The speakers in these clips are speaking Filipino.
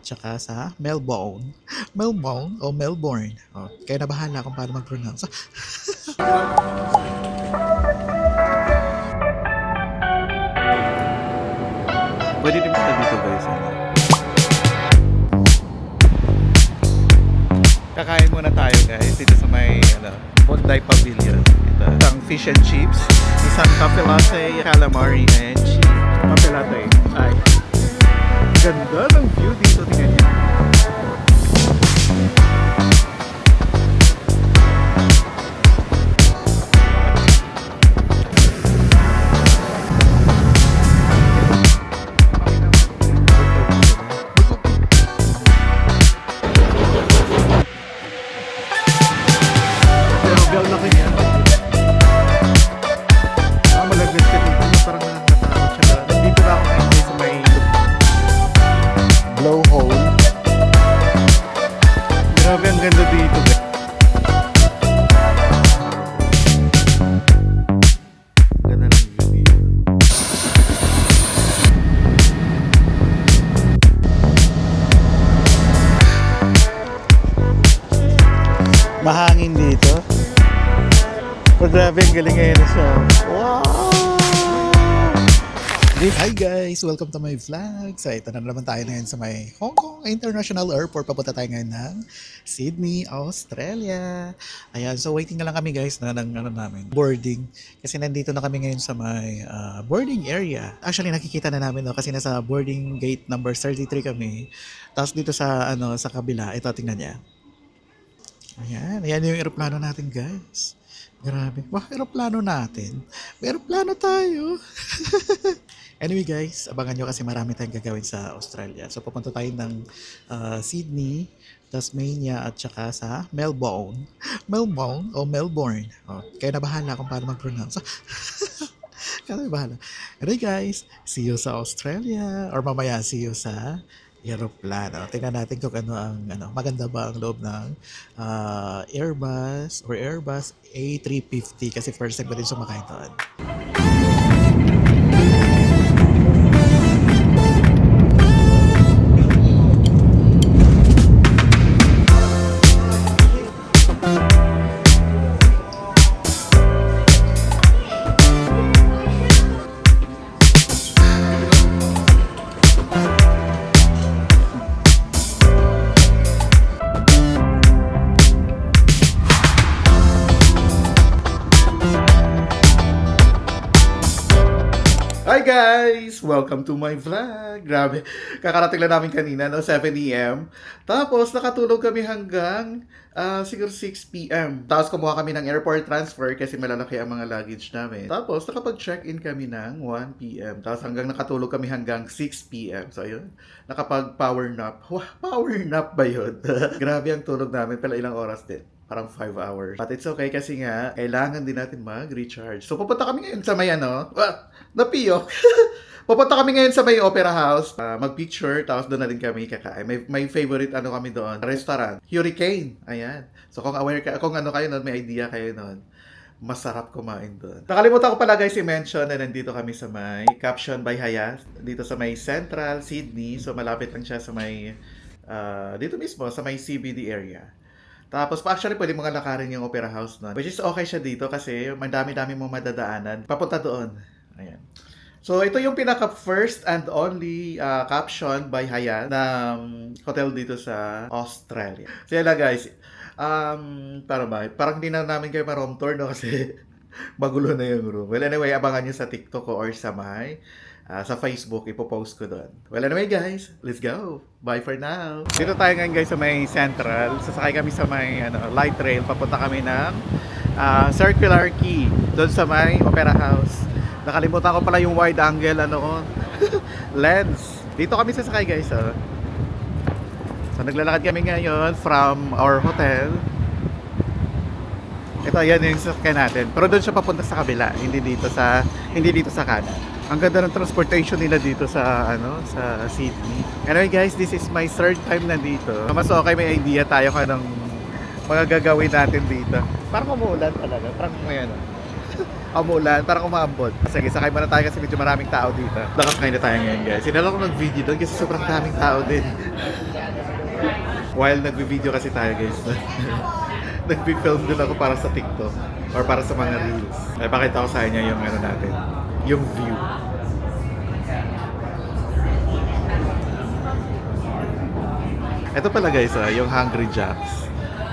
at saka sa Melbourne. Melbourne o Melbourne. Oh, kayo na bahala kung paano mag-pronounce. Pwede din pala dito guys. Kakain muna tayo guys dito sa may Bondi Pavilion. Ito, isang fish and chips, isang cafe latte, calamari and cheese. Cafe latte. Ay. Ganda ng view dito, tingnan niyo. Pero laki niya. Malaglag ka dito. Parang nakakatakot siya. Dito na ako ngayon sa may blowhole. Grabe ang ganda dito. Ganda ng view dito. Mahangin dito. Pero grabe ang galing ngayon siya. Wow! Hi guys! Welcome to my vlog. So ito na naman tayo ngayon sa may Hong Kong International Airport. Papunta tayo ngayon ng Sydney, Australia. Ayan, so waiting na lang kami guys na ng namin, boarding. Kasi nandito na kami ngayon sa may boarding area. Actually nakikita na namin kasi nasa boarding gate number 33 kami. Tapos dito sa sa kabila, ito tingnan niya. Ayan yung eroplano natin guys. Grabe. Wah, eroplano natin. May eroplano tayo. Anyway guys, abangan nyo kasi marami tayong gagawin sa Australia. So pupunta tayo ng Sydney, Tasmania at saka sa Melbourne. Melbourne o Melbourne. Oh, kayo na bahala kung paano mag-pronounce. Kayo na bahala. Anyway guys, see you sa Australia or mamaya see you sa aeroplano. Tingnan natin kung ano ang maganda ba ang loob ng Airbus or Airbus A350 kasi first time ko din sumakay doon. Hi guys! Welcome to my vlog. Grabe, kakarating lang namin kanina, 7 AM. Tapos nakatulog kami hanggang siguro 6 PM. Tapos kumuha kami ng airport transfer kasi malalaki ang mga luggage namin. Tapos nakapag-check-in kami ng 1 PM. Tapos hanggang nakatulog kami hanggang 6 PM. So ayun, nakapag-power nap. Wah, power nap ba yun? Grabe ang tulog namin, pala ilang oras din. Parang 5 hours. But it's okay kasi nga, kailangan din natin mag-recharge. So, pupunta kami ngayon sa may napiyo. Pupunta kami ngayon sa may Opera House. Mag-picture, tapos doon na din kami kakain. May favorite kami doon. Restaurant. Hurricane. Ayan. So, kung aware ka, kung kayo noon, may idea kayo noon. Masarap kumain doon. Nakalimutan ko pala guys i-mention na nandito kami sa may Caption by Hyatt. Dito sa may Central Sydney. So, malapit lang siya sa may, dito mismo, sa may CBD area. Tapos, actually, pwede mga lakarin yung Opera House na. Which is okay siya dito kasi madami-dami mong madadaanan. Papunta doon. Ayan. So, ito yung pinaka-first and only Caption by Hyatt na hotel dito sa Australia. So, yun lang guys. Parang hindi na namin kayo ma-room tour, no? Kasi magulo na yung room. Well, anyway, abangan nyo sa TikTok ko or sa sa Facebook, ipopost ko doon. Well, anyway guys, let's go. Bye for now. Dito tayo ngayon guys sa may Central. Sasakay kami sa may light rail. Papunta kami ng Circular Quay. Doon sa may Opera House. Nakalimutan ko pala yung wide angle lens. Dito kami sasakay guys. So naglalakad kami ngayon from our hotel. Ito, yan yung sasakyan natin. Pero doon siya papunta sa kabila, hindi dito sa kanan. Ang ganda ng transportation nila dito sa sa Sydney. Anyway guys, this is my third time na dito. Mas okay, may idea tayo kung anong mga gagawin natin dito. Parang umuulan talaga. Parang may Amulan, parang umambot. Sige, sakay muna tayo kasi medyo maraming tao dito. Nakasakay na tayo ngayon, guys. Sinala ko nag-video doon kasi sobrang daming tao din. While nag-video kasi tayo, guys. Nag-film din ako para sa TikTok or para sa mga reels. Ay, pakita ko sa inyo yung ano natin, yung view. Ito pala guys, yung Hungry Jacks.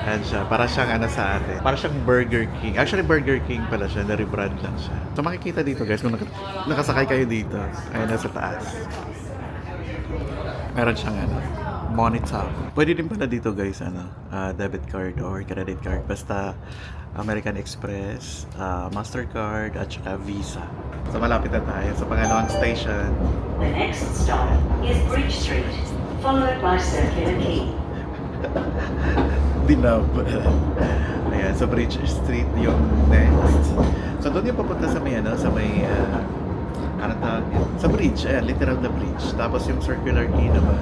Ayan siya, para siyang ano sa atin. Para siyang Burger King. Actually, Burger King pala siya, na-rebrand lang siya. So makikita dito guys, kung nakasakay kayo dito, ayun nasa taas. Meron siyang ano, monitor. Pwede din pala dito guys, ano, debit card or credit card. Basta American Express, Mastercard, at saka Visa. So malapit na tayo sa pangalawang station. The next stop is Bridge Street, followed by Circular Quay. Dinab. Ayan, sa Bridge Street yung next. So doon yung papunta sa may ano, sa may ano tawag yun? Sa bridge, ayan, literal na bridge. Tapos yung Circular Quay naman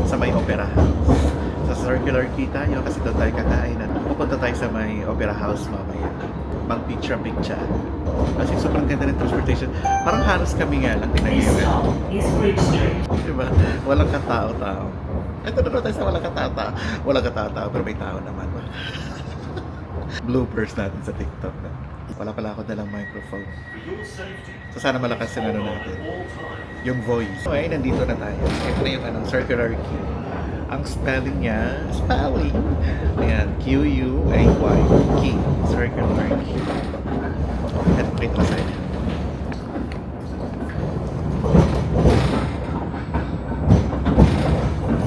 sa may Opera House. Sa Circular Quay tayo kasi doon tayo kakain at pupunta tayo sa may Opera House mamaya. Mag-picture. Kasi sobrang ganda ng transportation. Parang halos kami nga lang. Tingnan This niyo yun. stop is Bridge Street. Diba? Walang katao-tao. Ito na tayo sa walang katao-tao. Walang katao-tao pero may tao naman. Bloopers natin sa TikTok na. Wala pala ako dalang microphone. So sana malakas yung ano natin. Yung voice. So ay, nandito na tayo. Ito na yung anong Circular Quay. Ang spelling niya, ayan, Q-U-A-Y, Quay. Circular Quay. Ito, pakita ko sa inyo.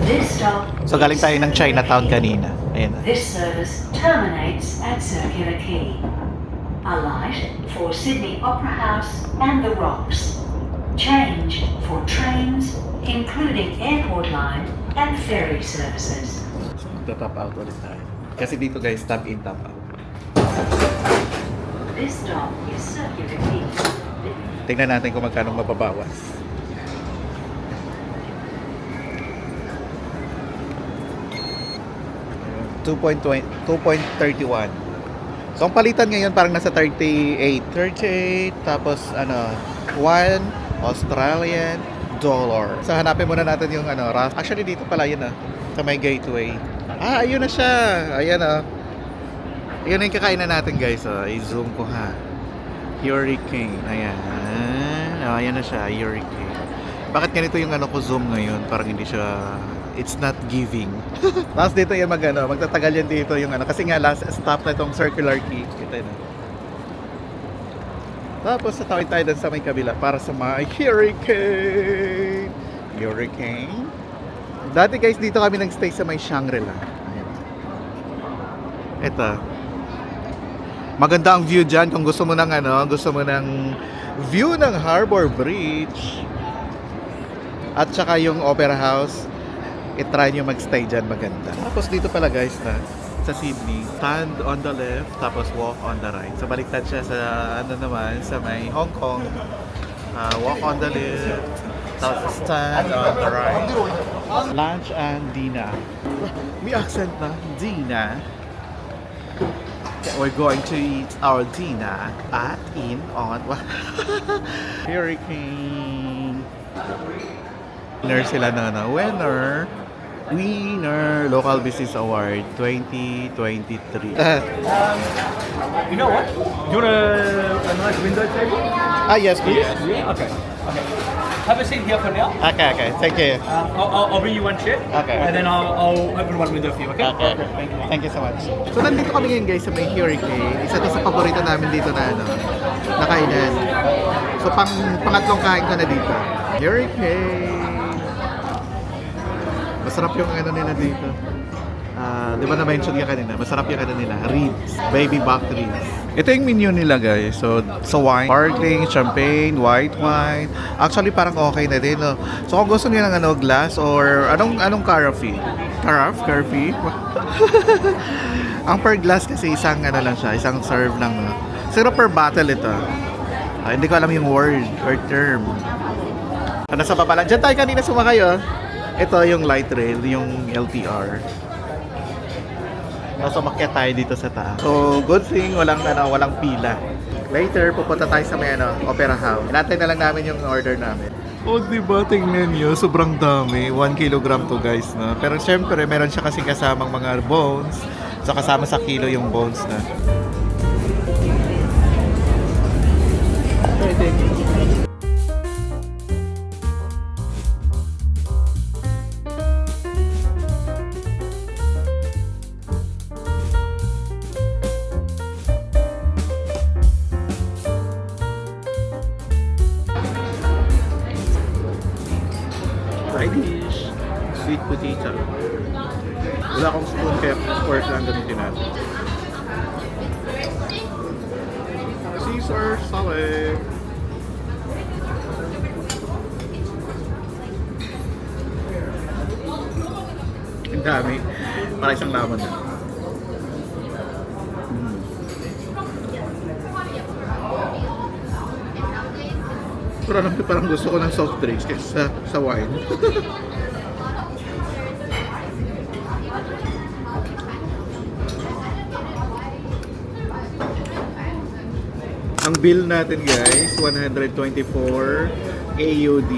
This stop So galing tayo ng Chinatown kanina. Ayan na. This service terminates at Circular Quay. Alight for Sydney Opera House and The Rocks. Change for trains, including airport line and ferry services. So magta-top out ulit tayo. Kasi dito guys, tap in, tap out. This stop is Circular Quay. Tingnan natin kung magkano mababawas. $2.31. So ang palitan ngayon parang nasa 38. 38 tapos ano 1 Australian dollar. So hanapin muna natin yung ano, actually dito pala yun sa may gateway. Ayun na siya. Ayan Ayun na yung kakainan natin guys. I-zoom ko ha. Hurricane. Ayan. Ayan na siya. Hurricane. Bakit ganito yung ano ko zoom ngayon? Parang hindi siya, it's not giving. Tapos dito yan magtatagal yan dito yung ano. Kasi nga last stop na itong Circular Quay. Kita yun. Tapos tatawid tayo dun sa may kabila para sa may Hurricane. Hurricane. Dati guys dito kami nag-stay sa may Shangri-La. Ayan. Ito. Maganda ang view dyan kung gusto mo ng view ng Harbor Bridge at saka yung Opera House. I-try nyo mag-stay dyan, maganda. Tapos dito pala guys sa Sydney, stand on the left tapos walk on the right. So baliktad siya sa sa may Hong Kong. Walk on the left tapos stand on the right. Lunch and dinner. May accent na, dinner. We're going to eat our dinner on Hurricane. Winner sila winner Local Business Award 2023. You know what? You want a nice window table? Yes please. Yeah. Okay. Have a seat here for now. Okay. Thank you. I'll bring you one chair. Okay. And then I'll open one window for you. Okay. Okay. Thank you. Thank you so much. So nandito kami ngayon guys sa may Hurricane. Isa to sa paborito namin dito na kainan. So pangatlong kain ko na dito. Hurricane. Masarap yung nila dito. Di ba na-mention ka kanina? Masarap yung nila. Ribs. Baby back ribs. Ito yung menu nila guys. So, sa wine, sparkling, champagne, white wine. Actually, parang okay na din. No? So, kung gusto niyo ng glass or anong carafe? Carafe? Ang per glass kasi isang lang siya. Isang serve lang. Siguro per bottle ito. Hindi ko alam yung word or term. Nasa baba lang. Diyan tayo kanina sumakay Ito yung light rail, yung LTR. So umakyat tayo dito sa taas. So good thing walang pila. Later, pupunta tayo sa may Opera House. Inantay na lang namin yung order namin. Oh, diba? Tingnan nyo. Sobrang dami. 1 kilogram to, guys, na. Pero syempre, meron siya kasi kasamang mga bones. So, kasama sa kilo yung bones na. Side dish, sweet potato. Wala akong spoon kaya fork lang gamitin natin. Caesar salad. Ang dami. Para isang laman na. Parang gusto ko ng soft drinks kaysa sa wine. Ang bill natin guys, 124 AUD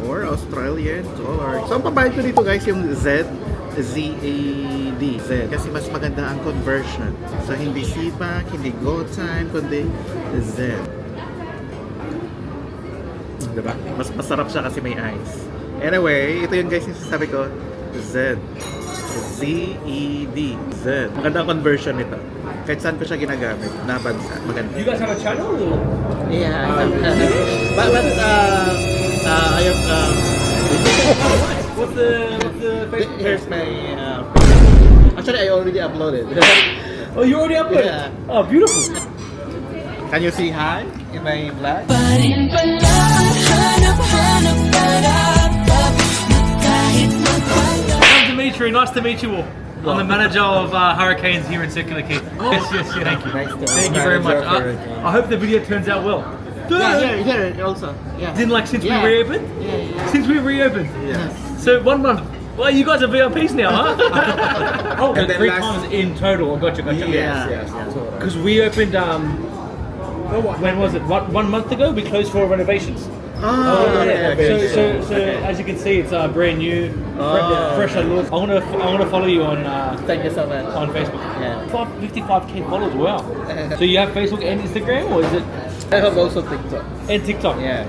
or Australian dollar. So ang pambayad ko dito guys yung ZAD. Kasi mas maganda ang conversion. So hindi CPAC, hindi GoTime, kundi Z. Diba? Mas masarap siya kasi may ice. Anyway, ito yung guys yung sasabi ko, Z. Z-E-D. Z. Maganda ang conversion nito. Kahit saan ko siya ginagamit, na bansa. Maganda. You guys have a channel? Or? Yeah, I have, I have, What's the Facebook? here's my, actually I already uploaded. Oh, you already uploaded? Yeah. Oh, beautiful. Can you say hi in my vlog? I'm Dimitri. Nice to meet you all. I'm the manager of Hurricanes here in Circular Quay. Yes, yes, yeah. Thank you. Nice to Thank you very much. manager I hope the video turns out well. Yeah, here also. Yeah. As in, like, since Yeah. we reopened? Yeah. Since we reopened? Yes. So 1 month. Well, you guys are VIPs now, huh? Oh, And then 3 last- times in total. Gotcha. Yes. Because we opened, when was it? 1 month ago, we closed for renovations. Okay. So as you can see, it's brand new, fresh look. I want to follow you on Thank you so much. on Facebook. Yeah. 55K followers. Wow. So you have Facebook and Instagram, or is it I have also TikTok. and TikTok? Yeah.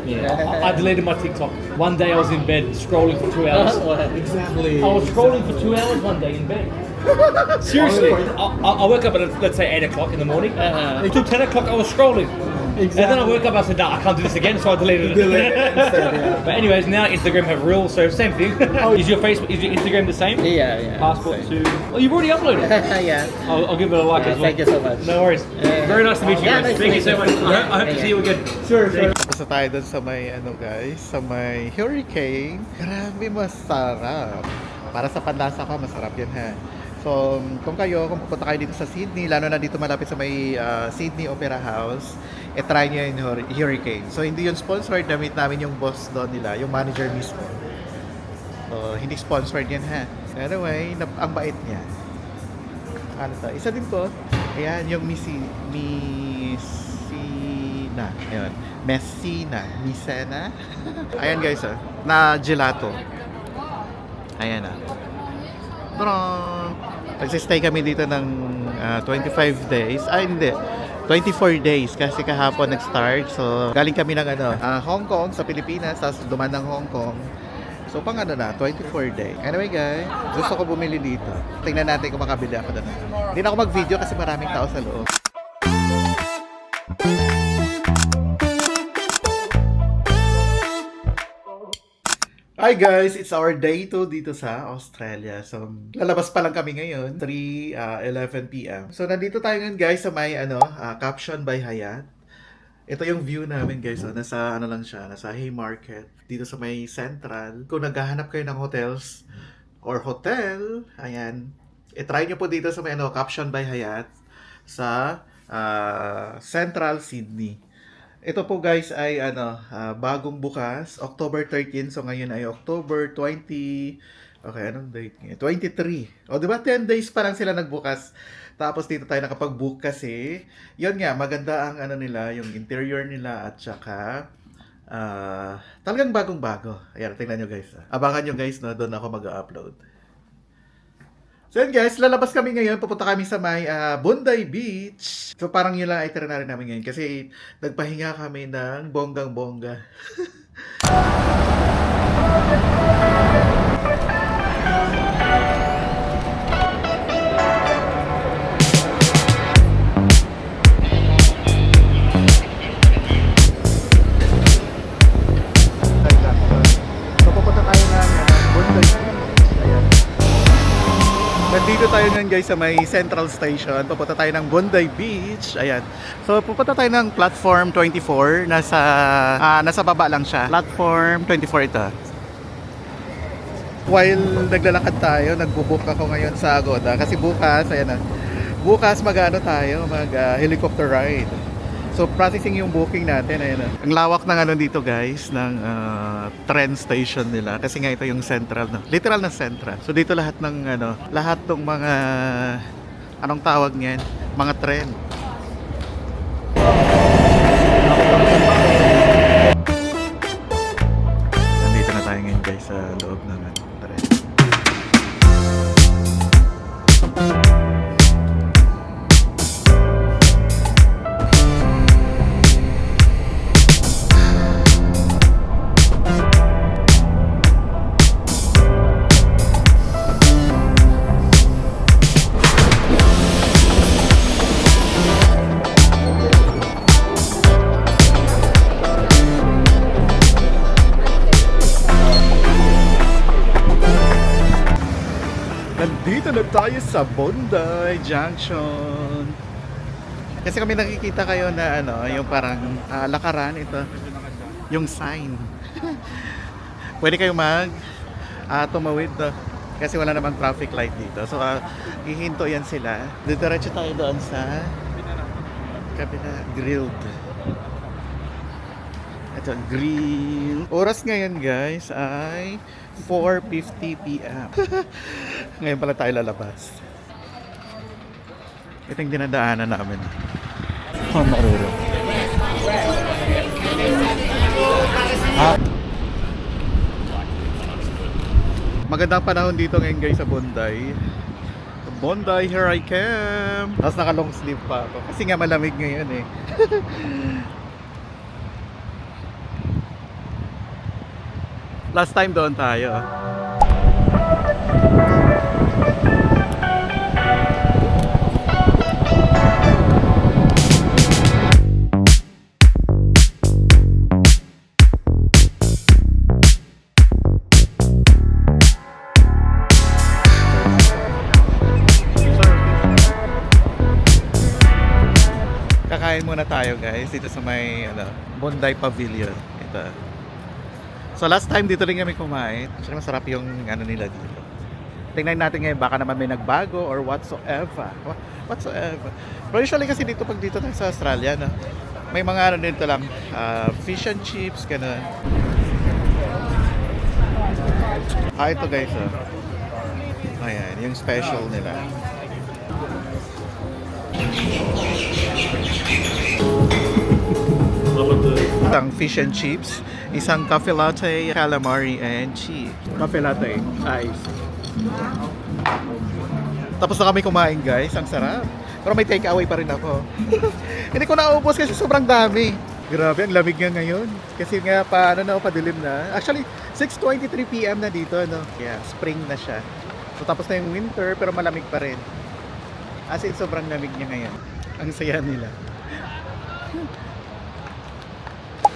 I deleted my TikTok. One day I was in bed scrolling for 2 hours. Exactly. I was scrolling for 2 hours one day in bed. Seriously, I woke up at let's say 8 o'clock in the morning. Until 10 o'clock I was scrolling. And then I woke up, I said, no, I can't do this again, so I deleted it. But anyways, now Instagram have reels, so same thing. Is your Instagram the same? Yeah. Passport to... Oh, you've already uploaded. Yeah. I'll give it a like as well. Thank you so much. No worries. Very nice to meet you Yeah, guys. nice to Thank you meet so much. you. I hope to see you again. Sure. Basta tayo dun sa may guys, sa may hurricane. Grabe masarap. Para sa panlasa ko, masarap yan ha. So, kung pupunta kayo dito sa Sydney, lalo na dito malapit sa may Sydney Opera House, try nyo yung hurricane. So, hindi yun sponsored, damit namin yung boss doon nila, yung manager mismo. So, hindi sponsored yan ha. Anyway, ang bait niya. Ano to? Isa din to. Ayan, yung Messina. Ayun. Messina. Ayan guys, na gelato. Ayan Nagsistay kami dito ng 25 days. Ay, hindi. 24 days kasi kahapon nag-start. So, galing kami ng Hong Kong sa Pilipinas, tapos duman ng Hong Kong. So, pang 24 day. Anyway guys, gusto ko bumili dito. Tingnan natin kung makabili ako doon. Hindi na ako mag-video kasi maraming tao sa loob. Hi guys, it's our day 2 dito sa Australia. So, lalabas pa lang kami ngayon, 3:11 PM. So, nandito tayo ngayon guys sa may Caption by Hyatt. Ito yung view namin guys, nasa lang siya, nasa Haymarket, dito sa may Central. Kung naghahanap kayo ng hotels or hotel, ayan, try nyo po dito sa may Caption by Hyatt sa Central Sydney. Ito po guys ay bagong bukas, October 13. So ngayon ay October 20, Okay, anong date ngayon? 23. O, di ba 10 days pa lang sila nagbukas. Tapos dito tayo nakapag-book kasi. Yun nga, maganda ang ano nila, yung interior nila at saka talagang bagong-bago. Ayan, tingnan nyo guys. Abangan nyo guys, no? Doon ako mag-upload. So yun guys, lalabas kami ngayon. Pupunta kami sa may Bondi Beach. So parang yun lang itinerary namin ngayon. Kasi nagpahinga kami ng bonggang-bongga. So pupunta tayo ng Bondi Beach. Ayan. Nandito tayo ngayon guys sa may Central Station. Pupunta tayo ng Bondi Beach. Ayan. So pupunta tayo ng platform 24. Nasa baba lang siya. Platform 24 ito. While naglalakad tayo, nagbo-book ako ngayon sa Agoda. Kasi bukas, ayan na. Bukas tayo, helicopter ride. So processing yung booking natin, ayan na. Ang lawak ng ano dito guys, ng train station nila. Kasi nga ito yung central, no? Literal na central. So dito lahat ng mga, anong tawag niyan? Mga tren. Nandito na tayo ngayon guys sa loob ng tren. Nandito na tayo sa Bondi Junction. Kasi kami nakikita kayo na yung parang lakaran ito. Yung sign. Pwede kayo tumawid kasi wala namang traffic light dito. So hihinto yan sila. Diretso tayo doon sa kabila, grilled. Ito, grill. Oras ngayon guys ay 4:50 p.m. Ngayon pala tayo lalabas. Ito yung dinadaanan namin. Oh, maruro. Magandang panahon dito ngayon guys sa Bondi. Bondi, here I come. Tapos naka long sleeve pa ako. Kasi nga malamig ngayon eh. Last time doon tayo. Kakain muna tayo guys dito sa may Bondi Pavilion. Ito. So last time dito rin kami kumain. Tsaka masarap yung nila dito. Tingnan natin ngayon baka naman may nagbago or whatsoever. Pero usually kasi dito pag dito tayo sa Australia, no, may mga dito lang, fish and chips, ganun. Ito guys, ayan, yung special nila. Isang fish and chips, isang cafe latte, calamari, and cheese. Cafe latte, ice. Tapos na kami kumain guys, ang sarap. Pero may take away pa rin ako. Hindi ko naubos kasi sobrang dami. Grabe, ang lamig nga ngayon. Kasi nga padilim na. Actually, 6:23 p.m. na dito, no? Yeah, spring na siya. So tapos na yung winter pero malamig pa rin. As in, sobrang lamig niya ngayon. Ang saya nila.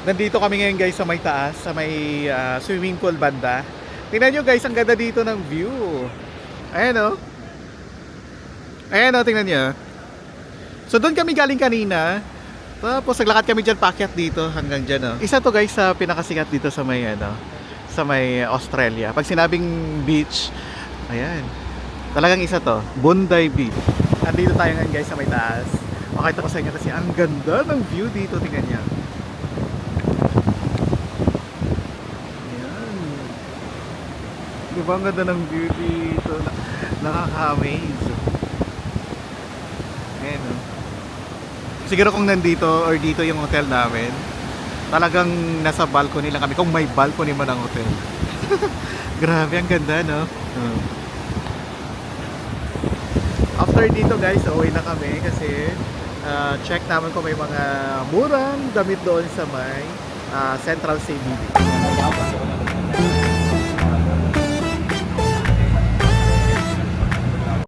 Nandito kami ngayon guys sa may taas, sa may swimming pool banda. Tingnan nyo guys, ang ganda dito ng view. Ayan o. Ayan o, tingnan nyo. So doon kami galing kanina. Tapos naglakad kami dyan, paakyat dito hanggang dyan o. Isa to guys sa pinakasikat dito sa may sa may Australia. Pag sinabing beach, ayan. Talagang isa to, Bondi Beach. Nandito tayo ngayon guys sa may taas. Makita ko sa inyo kasi ang ganda ng view dito, tingnan nyo. Grabe, ang ganda ng view dito. Nakaka-amaze. Ayan, oh. Siguro kung nandito or dito yung hotel namin, talagang nasa balcony lang kami. Kung may balcony man ang hotel. Grabe, ang ganda, no? After dito guys, uwi na kami kasi check namin kung may mga murang damit doon sa may Central CBD.